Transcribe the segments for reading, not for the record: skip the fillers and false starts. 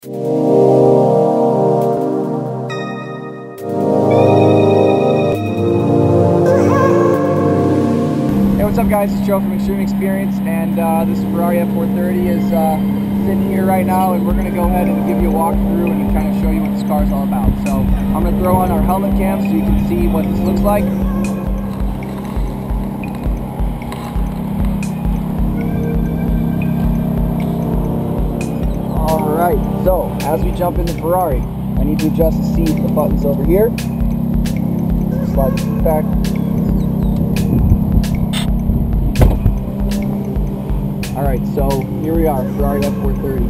Hey, what's up guys, it's Joe from Xtreme Xperience, and this Ferrari F430 is sitting here right now, and we're going to go ahead and give you a walkthrough and kind of show you what this car is all about. So I'm going to throw on our helmet cam so you can see what this looks like. Alright, so as we jump in the Ferrari, I need to adjust the seat, the buttons over here. Slide the seat back. Alright, so here we are, Ferrari F430.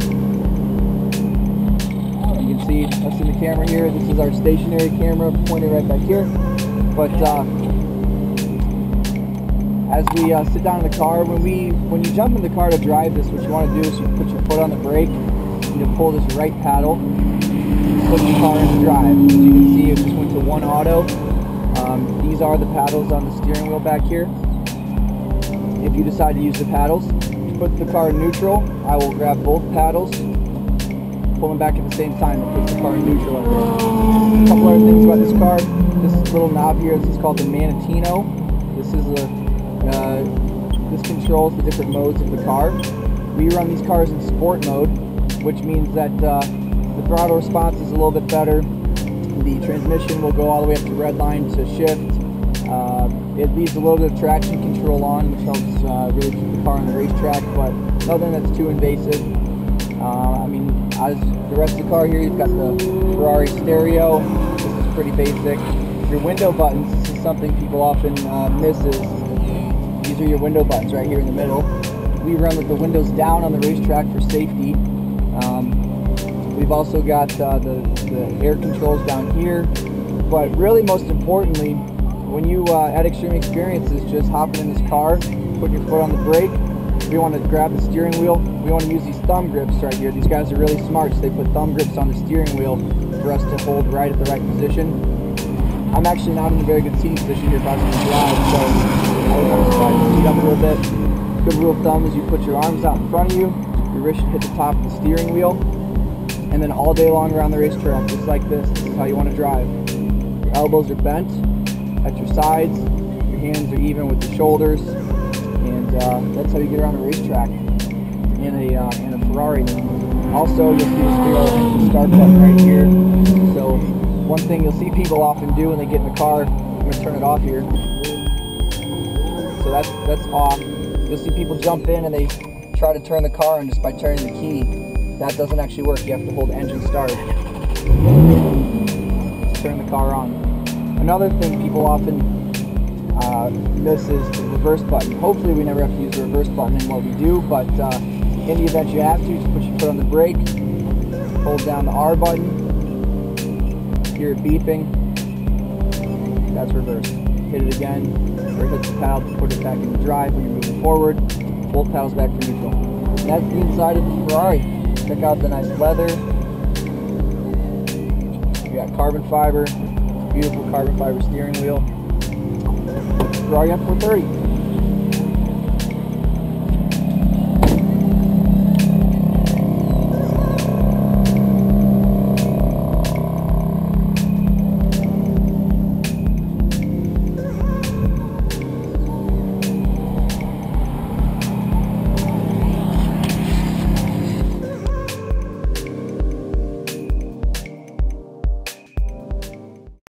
You can see us in the camera here. This is our stationary camera pointed right back here. But as we sit down in the car, when you jump in the car to drive this, what you want to do is you put your foot on the brake and you pull this right paddle, put the car into drive. As you can see, it just went to 1 auto. These are the paddles on the steering wheel back here. If you decide to use the paddles, put the car in neutral, I will grab both paddles, pull them back at the same time, and put the car in neutral. A couple other things about this car. This little knob here, this is called the Manatino. This controls the different modes of the car. We run these cars in sport mode, which means that the throttle response is a little bit better. The transmission will go all the way up to red line to shift. It leaves a little bit of traction control on, which helps really keep the car on the racetrack, but nothing that's too invasive. I mean, as the rest of the car here, you've got the Ferrari stereo. This is pretty basic. Your window buttons, this is something people often miss. These are your window buttons right here in the middle. We run with the windows down on the racetrack for safety. We've also got the air controls down here, but really most importantly, when you at Xtreme Xperience is just hopping in this car, putting your foot on the brake, we want to grab the steering wheel. We want to use these thumb grips right here. These guys are really smart, so they put thumb grips on the steering wheel for us to hold right at the right position. I'm actually not in a very good seating position here if I was going to drive, so I would want to slide the seat up a little bit. Good rule of thumb is you put your arms out in front of you, your wrist should hit the top of the steering wheel, and then all day long around the racetrack, just like this is how you want to drive. Your elbows are bent at your sides, your hands are even with your shoulders, and that's how you get around a racetrack in a Ferrari. Also, you'll see this big old start button right here. So one thing you'll see people often do when they get in the car, I'm going to turn it off here. So that's off. You'll see people jump in and they try to turn the car on just by turning the key. That doesn't actually work. You have to hold engine start to turn the car on. Another thing people often miss is the reverse button. Hopefully we never have to use the reverse button in what we do, but in the event you have to, just put your foot on the brake, hold down the R button, hear it beeping, that's reverse. Hit it again, or hit the paddle to put it back into drive when you're moving forward, both paddles back to neutral. And that's the inside of the Ferrari. Check out the nice leather. You got carbon fiber. Beautiful carbon fiber steering wheel. Ferrari F430.